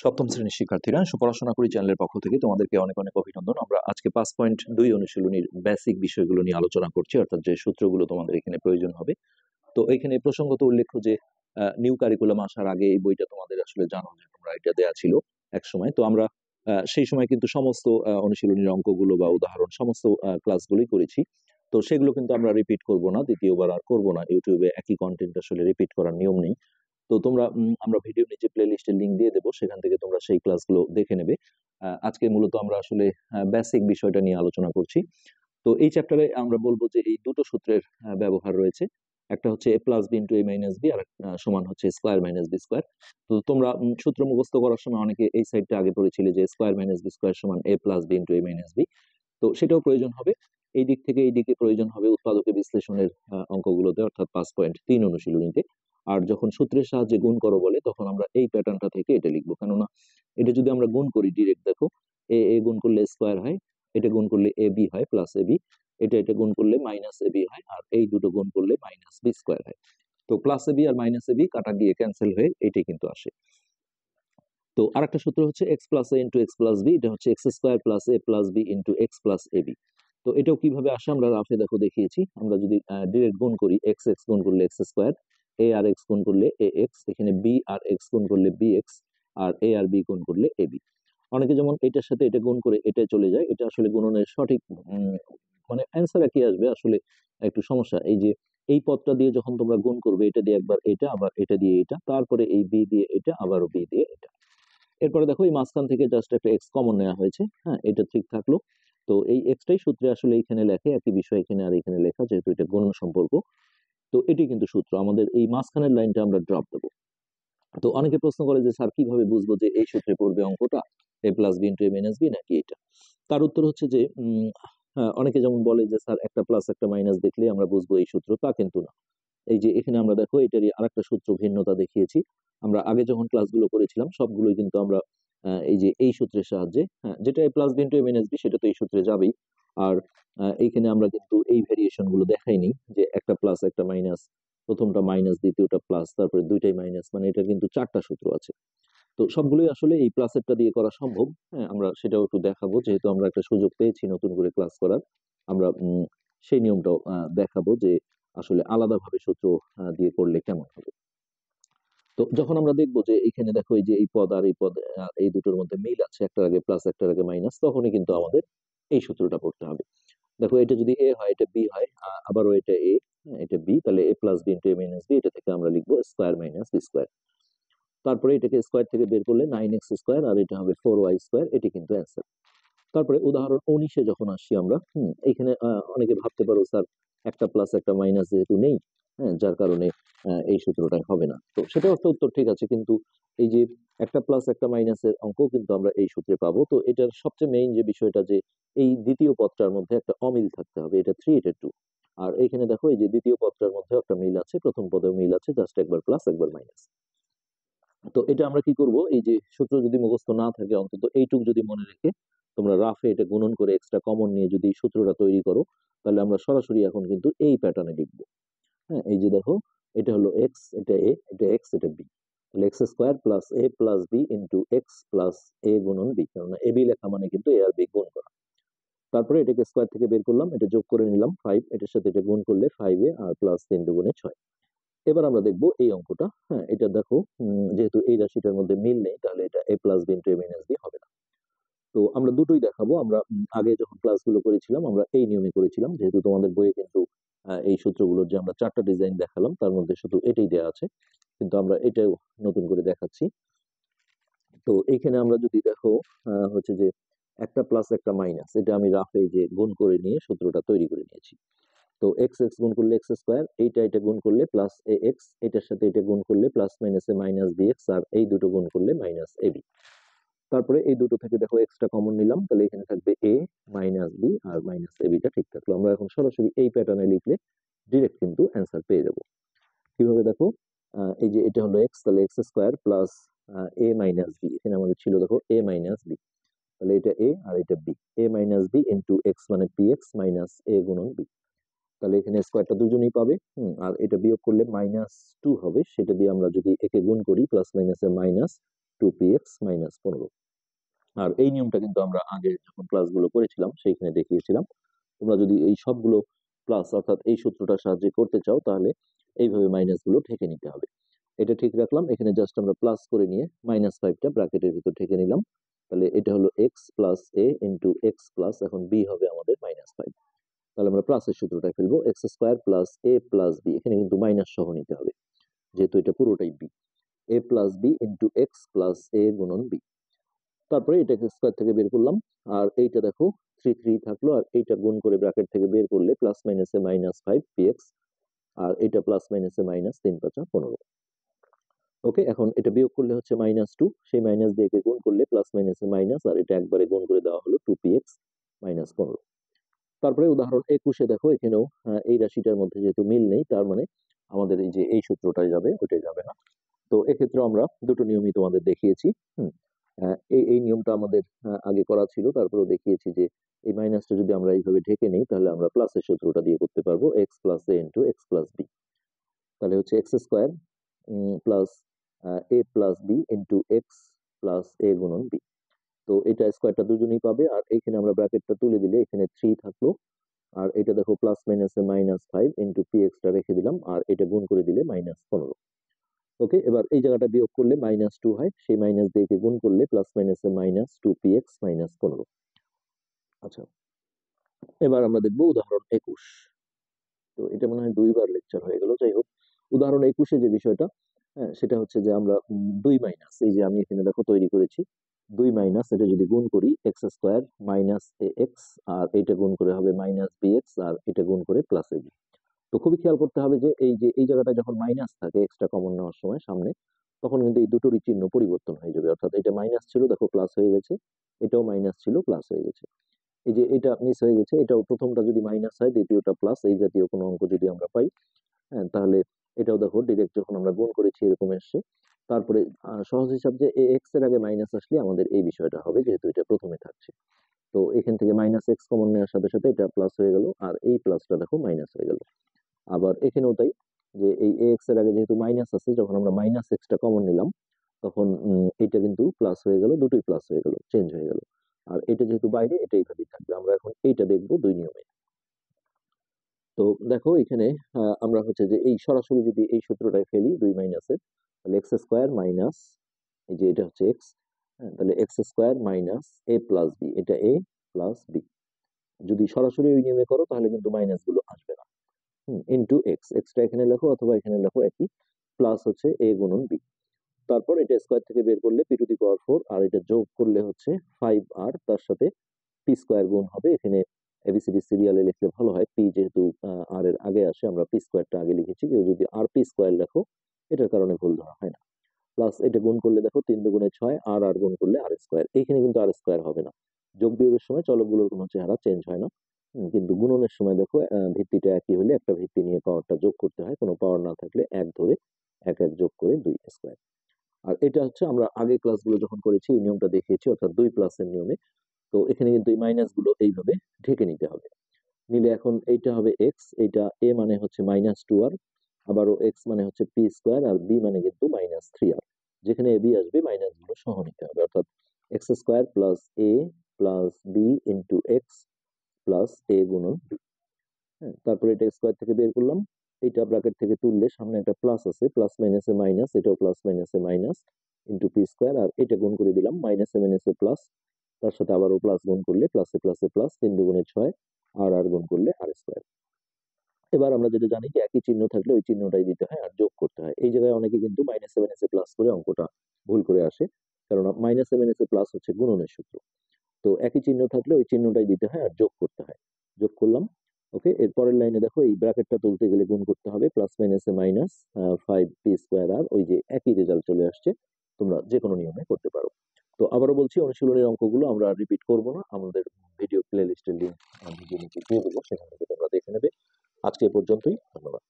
সপ্তম শ্রেণীর শিক্ষার্থীরা পড়াশোনা করি চ্যানেলের পক্ষ থেকে তোমাদেরকে অনেক অনেক অভিনন্দন। আমরা আজকে 5.2 অনুশীলনীর বেসিক বিষয়গুলো নিয়ে আলোচনা করছি, অর্থাৎ যে সূত্রগুলো তোমাদের এখানে প্রয়োজন হবে। তো এখানে প্রসঙ্গত উল্লেখ্য যে নিউ কারিকুলাম আসার আগে এই বইটা তোমাদের আসলে জানো যে তোমরা এটা দেয়া ছিল এক সময়। তো আমরা সেই সময় কিন্তু সমস্ত অনুশীলনীর অঙ্কগুলো বা উদাহরণ সমস্ত ক্লাসগুলোই করেছি। তো সেগুলো কিন্তু আমরা রিপিট করব না, দ্বিতীয়বার আর করবো না। ইউটিউবে একই কন্টেন্ট আসলে রিপিট করার নিয়ম নেই। তো তোমরা আমরা ভিডিও নিচে প্লে লিস্টের লিঙ্ক দিয়ে দেবো, সেখান থেকে তোমরা সেই ক্লাসগুলো দেখে নেবে। আজকে মূলত আমরা আসলে বেসিক বিষয়টা নিয়ে আলোচনা করছি। তো এই চ্যাপ্টারে আমরা বলবো যে এই দুটো সূত্রের ব্যবহার রয়েছে। একটা হচ্ছে a plus b into a minus b, আর সমান হচ্ছে স্কোয়ার মাইনাস বি স্কোয়ার। তো তোমরা সূত্র মুখস্থ করার সময় অনেকে এই সাইডটা আগে পড়েছিলে যে স্কোয়ার মাইনাস বি স্কোয়ার সমান এ plus b into a minus B. তো সেটাও প্রয়োজন হবে। এই দিক থেকে এই দিকে প্রয়োজন হবে উৎপাদকে বিশ্লেষণের অঙ্কগুলোতে, অর্থাৎ 5.3 অনুশীলনীতে। আর যখন সূত্রের সাহায্যে গুণ করো বলে, তখন আমরা এই প্যাটার্নটা থেকে এটা লিখবো। কেননা এটা যদি আমরা গুণ করি ডিরেক্ট, দেখো এ এ গুণ করলে স্কোয়ার হয়, এটা গুণ করলে এ বি হয় প্লাস এ বি, এটা গুণ করলে মাইনাস এ বি হয়, আর এই দুটো গুণ করলে মাইনাস বি স্কোয়ার হয়। তো plus a B R minus A B কাটা গিয়ে ক্যান্সেল হয়ে এটাই কিন্তু আসে। তো আরেকটা সূত্র হচ্ছে x plus a into x plus b, এটা হচ্ছে x square plus a plus b into x plus a b. তো এটাও কিভাবে আসে আমরা রাফে দেখো দেখিয়েছি। আমরা যদি ডিরেক্ট গুণ করি, এক্স এক্স গুণ করলে এক্স স্কোয়ার, এ আর এক্স গুণ করলে এ এক্স, এখানে বি আর এক্স গুণ করলে বি এক্স, আর এ আর বি গুণ করলে এ বি। অনেকে যেমন এটার সাথে এটা গুণ করে এটা চলে যায়, এটা আসলে গুণনের সঠিক মানে অ্যান্সার একই আসবে, আসলে একটু সমস্যা। এই যে এই পদটা দিয়ে যখন তোমরা গুণ করবে, এটা দিয়ে একবার এটা, আবার এটা দিয়ে এটা, তারপরে এই বি দিয়ে এটা, আবারও বি দিয়ে এটা। এরপরে দেখো এই মাঝখান থেকে জাস্ট একটা এক্স কমন নেওয়া হয়েছে, হ্যাঁ এটা ঠিক থাকলো। তো এই এক্সটাই সূত্রে আসলে এখানে লেখে, একই বিষয় এখানে আর এখানে লেখা, যেহেতু এটা গুণন সম্পর্ক। তো এটি কিন্তু সূত্র, আমাদের এই মাঝখানের লাইনটা আমরা ড্রপ দেবো। তো অনেকে প্রশ্ন করে যে স্যার কিভাবে বুঝবো যে এই সূত্রে পড়বে অঙ্কটা, এ plus b into a minus B নাকি এটা। তার উত্তর হচ্ছে যে অনেকে যেমন বলে যে স্যার একটা প্লাস একটা মাইনাস দেখলে আমরা বুঝবো এই সূত্র, তা কিন্তু না। এই যে এখানে আমরা দেখো এটারই আরেকটা সূত্র ভিন্নতা দেখিয়েছি। আমরা আগে যখন ক্লাসগুলো করেছিলাম সবগুলোই কিন্তু আমরা এই যে এই সূত্রের সাহায্যে, হ্যাঁ যেটা এ plus b into a minus B সেটা তো এই সূত্রে যাবেই। আর এইখানে আমরা কিন্তু এই ভেরিয়েশন গুলো দেখাইনি, যে একটা প্লাস একটা মাইনাস, প্রথমটা মাইনাস দ্বিতীয়টা প্লাস তারপরে দুইটাই মাইনাস, মানে এটা কিন্তু চারটা সূত্র আছে। তো সবগুলোই আসলে এই প্লাসেরটা দিয়ে করা সম্ভব। হ্যাঁ আমরা সেটাও একটু দেখাবো, যেহেতু আমরা একটা সুযোগ পেয়েছি নতুন করে ক্লাস করার। আমরা সেই নিয়মটাও দেখাবো যে আসলে আলাদাভাবে সূত্র দিয়ে করলে কেমন হবে। তো যখন আমরা দেখবো যে এখানে দেখো এই যে এই পদ আর এই পদ, এই দুটোর মধ্যে মিল আছে, একটার আগে প্লাস একটার আগে মাইনাস, তখনই কিন্তু আমাদের এই সূত্রটা পড়তে হবে। দেখো এটা যদি এ হয়, এটা বি হয়, আবারও এটা এ, এটা বি, তাহলে এ plus b into a minus B, এটা থেকে আমরা লিখবো স্কোয়ার মাইনাস বি স্কোয়ার। তারপরে এটাকে স্কোয়ার থেকে বের করলে 9x স্কোয়ার, আর এটা হবে 4y স্কোয়ার, এটি কিন্তু অ্যান্সার। তারপরে উদাহরণ 19-এ যখন আসছি আমরা, এখানে অনেকে ভাবতে পারো স্যার একটা প্লাস একটা মাইনাস যেহেতু নেই, হ্যাঁ যার কারণে এই সূত্রটা হবে না। তো সেটাও একটা উত্তর, ঠিক আছে, কিন্তু এই যে একটা প্লাস একটা মাইনাসের অঙ্ক কিন্তু আমরা এই সূত্রে পাবো। তো এটার সবচেয়ে মেইন যে বিষয়টা, যে এই দ্বিতীয় পদটার মধ্যে একটা অমিল থাকতে হবে, এটা 3 এটা 2। আর এখানে দেখো এই যে দ্বিতীয় পদটার মধ্যে একটা মিল আছে, প্রথম পদেও মিল আছে, জাস্ট একবার প্লাস একবার মাইনাস। তো এটা আমরা কি করব, এই যে সূত্র যদি মুখস্থ না থাকে, অন্তত এইটুক যদি মনে রেখে তোমরা রাফে এটা গুণন করে এক্সট্রা কমন নিয়ে যদি সূত্রটা তৈরি করো, তাহলে আমরা সরাসরি এখন কিন্তু এই প্যাটার্নে লিখবো। হ্যাঁ এই যে দেখো, এটা হলো এক্স, এটা এ, এটা এক্স, এটা বি, তাহলে x square plus a plus b into x plus a গুণন বি, কারণ এ বি লেখা মানে কিন্তু এ আর বি গুণ করা। তারপরে এটাকে স্কোয়ার থেকে বের করলাম, এটা যোগ করে নিলাম 5, এটার সাথে এটা গুণ করলে 5a, আর প্লাস 3 দুগুণে 6। এবার আমরা দেখবো এই অঙ্কটা। হ্যাঁ এটা দেখো, যেহেতু এই রাশিটার মধ্যে মিল নেই, তাহলে এটা এ plus b into a minus B হবে না। তো আমরা দুটোই দেখাবো। আমরা আগে যখন ক্লাসগুলো করেছিলাম আমরা এই নিয়মে করেছিলাম, যেহেতু তোমাদের বইয়ে কিন্তু এই সূত্রগুলোর যে আমরা চারটা ডিজাইন দেখালাম তার মধ্যে শুধু এটাই দেওয়া আছে, কিন্তু আমরা এটাও নতুন করে দেখাচ্ছি। তো এইখানে আমরা যদি দেখো হচ্ছে যে একটা প্লাস একটা মাইনাস, এটা আমি রাফে যে গুণ করে নিয়ে সূত্রটা তৈরি করে নিয়েছি। তো এক্স এক্স গুণ করলে এক্স স্কোয়ার, এইটা এটা গুণ করলে প্লাস এ এক্স, এটার সাথে এটা গুণ করলে প্লাস মাইনাসে মাইনাস বি এক্স, আর এই দুটো গুণ করলে মাইনাস এ বি। তারপরে এই দুটো থেকে দেখো এক্সট্রা কমন নিলাম, তাহলে এখানে থাকবে এ মাইনাস বি, আর মাইনাস এ বিটা ঠিক থাকলো। আমরা এখন সরাসরি এই প্যাটার্নে লিখলে ডিরেক্ট কিন্তু অ্যান্সার পেয়ে যাব। কিভাবে দেখো, এই যে এটা হলো এক্স, তাহলে এক্স স্কোয়ার প্লাস এ মাইনাস বি, এখানে আমাদের ছিল দেখো এ মাইনাস বি, তাহলে এটা এ আর এটা বি, এ মাইনাস বি ইন্টু এক্স মানে পি এক্স মাইনাস এ গুণন বি। তাহলে এখানে স্কোয়ারটা দুজনেই পাবে, আর এটা বিয়োগ করলে -2 হবে, সেটা দিয়ে আমরা যদি একে গুণ করি প্লাস মাইনাসে মাইনাস, 2px মাইনাস 15। আর এই নিয়মটা কিন্তু আমরা আগে যখন ক্লাসগুলো করেছিলাম সেইখানে দেখিয়েছিলাম। তোমরা যদি এই সবগুলো প্লাস অর্থাৎ এই সূত্রটার সাহায্যে করতে চাও তাহলে এইভাবে মাইনাসগুলো ঠেকে নিতে হবে। এটা ঠিক রাখলাম, এখানে জাস্ট আমরা প্লাস করে নিয়ে -5টা ব্র্যাকেটের ভিতর ঠেকে নিলাম। তাহলে এটা হলো x plus a into x plus, এখন বি হবে আমাদের -5। তাহলে আমরা প্লাসের সূত্রটা ফেলবো, x square plus a plus b, এখানে কিন্তু মাইনাস সহ নিতে হবে যেহেতু এটা পুরোটাই b. A plus b into x plus a গুণন বি। তারপরে এটাকে স্কোয়ার থেকে বের করলাম, আর এইটা দেখো 3 থাকলো, আর এইটা গুণ করে ব্র্যাকেট থেকে বের করলে প্লাস মাইনাসে -5px, আর এটা প্লাস মাইনাসে -3×5=15। ওকে, এখন এটা বিয়োগ করলে হচ্ছে -2, সেই মাইনাস দিয়ে গুণ করলে প্লাস মাইনাসে মাইনাস, আর এটা একবারে গুণ করে দেওয়া হলো 2px -15। তারপরে উদাহরণ 21-এ দেখো, এখানেও এই রাশিটার মধ্যে যেহেতু মিল নেই, তার মানে আমাদের এই যে এই সূত্রটাই যাবে, ওইটাই যাবে না। তো এক্ষেত্রে আমরা দুটো নিয়মই তোমাদের দেখিয়েছি। এই নিয়মটা আমাদের আগে করা ছিল, তারপরেও দেখিয়েছি যে এই মাইনাসটা যদি আমরা এইভাবে ঢেকে নিই তাহলে আমরা প্লাসের সূত্রটা দিয়ে করতে পারবো, x plus a into x plus b. তাহলে হচ্ছে x square plus a plus b into x plus a গুণন বি। তো এটা স্কোয়ারটা দুজনেই পাবে, আর এখানে আমরা ব্র্যাকেটটা তুলে দিলে এখানে 3 থাকলো, আর এটা দেখো প্লাস মাইনাসে -5 ইন্টু পি এক্সটা রেখে দিলাম, আর এটা গুণ করে দিলে -15। ওকে, এবার এই জায়গাটা বিয়োগ করলে -2 হয়, সেই মাইনাস দিয়ে গুণ করলে প্লাস মাইনাসে -2px -15। আচ্ছা, এবার আমরা দেখবো উদাহরণ 21। তো এটা মনে হয় 2বার লেকচার হয়ে গেল, যাই হোক। উদাহরণ 21-এ যে বিষয়টা, সেটা হচ্ছে যে আমরা 2 মাইনাস, এই যে আমি এখানে দেখো তৈরি করেছি 2 মাইনাস, এটা যদি গুণ করি এক্স স্কোয়ার মাইনাস এ এক্স, আর এটা গুণ করে হবে -bx, আর এটা গুণ করে প্লাস এ বি। তো খুবই খেয়াল করতে হবে যে এই জায়গাটা যখন মাইনাস থাকে এক্সট্রা কমন নেওয়ার সময় সামনে, তখন কিন্তু এই দুটোরই চিহ্ন পরিবর্তন হয়ে যাবে, অর্থাৎ এটা মাইনাস ছিল দেখো প্লাস হয়ে গেছে, এটাও মাইনাস ছিল প্লাস হয়ে গেছে। এই যে এটা মিস হয়ে গেছে, এটাও প্রথমটা যদি মাইনাস হয় দ্বিতীয়টা প্লাস, এই জাতীয় কোনো অঙ্ক যদি আমরা পাই, হ্যাঁ, তাহলে এটাও দেখো ডিরেক্ট যখন আমরা গুণ করেছি এরকম এসছে। তারপরে সহজ হিসাব যে এ এক্স এর আগে মাইনাস আসলে আমাদের এই বিষয়টা হবে, যেহেতু এটা প্রথমে থাকছে। তো এখান থেকে -x কমন নেওয়ার সাথে সাথে এটা প্লাস হয়ে গেল, আর এই প্লাসটা দেখো মাইনাস হয়ে গেল। আবার এখানেও তাই, যে এই এক্স এর আগে যেহেতু মাইনাস আছে, যখন আমরা -xটা কমন নিলাম তখন এটা কিন্তু প্লাস হয়ে গেল, দুটোই প্লাস হয়ে গেল, চেঞ্জ হয়ে গেল। আর এটা যেহেতু বাইরে, এটা এইভাবেই থাকবে। আমরা এখন এইটা দেখবো 2 নিয়মে। তো দেখো এখানে আমরা হচ্ছে যে এই সরাসরি যদি এই সূত্রটায় ফেলি 2 মাইনাসের, তাহলে এক্স স্কোয়ার মাইনাস, এই যে এটা হচ্ছে এক্স, তাহলে এক্স স্কোয়ার মাইনাস এ প্লাস বি, এটা এ প্লাস বি। যদি সরাসরি ওই নিয়মে করো তাহলে কিন্তু মাইনাস গুলো আসবে না। ইন্টু এক্স, এক্সটা এখানে লেখো অথবা এখানে লেখো একই, প্লাস হচ্ছে এ গুণন বি। তারপর এটা স্কোয়ার থেকে বের করলে পি টু দি পাওয়ার 4, আর এটা যোগ করলে হচ্ছে 5r, তার সাথে পি স্কোয়ার গুণ হবে, এখানে এবিসিডি সিরিয়ালে লিখলে ভালো হয়, পি যেহেতু আর এর আগে আসে, আমরা পি স্কোয়ারটা আগে লিখেছি, কেউ যদি আর পি স্কোয়ার লেখো এটার কারণে ভুল ধরা হয় না। প্লাস এটা গুণ করলে দেখো 3 দুগুণে 6, আর আর গুণ করলে আর স্কোয়ার, এইখানে কিন্তু আর স্কোয়ার হবে না। যোগ বিয়োগের সময় চলকগুলোর কোনো চেহারা চেঞ্জ হয় না, কিন্তু গুণনের সময় দেখো ভিত্তিটা একই হলে একটা ভিত্তি নিয়ে পাওয়ারটা যোগ করতে হয়, কোনো পাওয়ার না থাকলে এক ধরে এক এক যোগ করে 2 স্কোয়ার। আর এটা হচ্ছে আমরা আগে ক্লাসগুলো যখন করেছি এই নিয়মটা দেখিয়েছি, অর্থাৎ 2 প্লাসের নিয়মে। তো এখানে কিন্তু এই মাইনাস গুলো এইভাবে ঢেকে নিতে হবে, নিলে এখন এইটা হবে এক্স, এইটা এ মানে হচ্ছে -2r, আবারও এক্স মানে হচ্ছে পি স্কোয়ার, আর বি মানে কিন্তু -3r। যেখানে এ বি আসবে মাইনাস গুলো সহ নিতে হবে, অর্থাৎ x square plus a plus b into x plus a গুণন বি। হ্যাঁ, তারপরে এটা স্কোয়ার থেকে বের করলাম, এটা ব্র্যাকেট থেকে তুললে সামনে একটা প্লাস আছে, প্লাস মাইনাসে মাইনাস, এটাও প্লাস মাইনাসে মাইনাস ইন্টু পি স্কোয়ার, আর এটা গুণ করে দিলাম মাইনাসে মাইনাসে প্লাস, তার সাথে আবারও প্লাস গুণ করলে প্লাসে প্লাসে প্লাস, 3 দুগুণে 6, আর আর গুণ করলে আর স্কোয়ার। এবার আমরা যেটা জানি যে একই চিহ্ন থাকলে ওই চিহ্নটাই দিতে হয় আর যোগ করতে হয়। এই জায়গায় অনেকে কিন্তু মাইনাসে মাইনাসে প্লাস করে অঙ্কটা ভুল করে আসে, কারণ মাইনাসে মাইনাসে প্লাস হচ্ছে গুণনের সূত্র। তো একই চিহ্ন থাকলে ওই চিহ্নটাই দিতে হয় আর যোগ করতে হয়। যোগ করলাম। ওকে, এর পরের লাইনে দেখো এই ব্র্যাকেটটা তুলতে গেলে গুণ করতে হবে, প্লাস মাইনাসে মাইনাস 5p স্কোয়ার, আর ওই যে একই রেজাল্ট চলে আসছে। তোমরা যে কোনো নিয়মে করতে পারো। তো আবারও বলছি, অনুশীলনের অঙ্কগুলো আমরা রিপিট করব না, আমাদের ভিডিও প্লে লিস্টের লিঙ্ক ভিডিও নিচে দিয়ে দেবো, সেখান থেকে তোমরা দেখে নেবে। আজকে এ পর্যন্তই, ধন্যবাদ।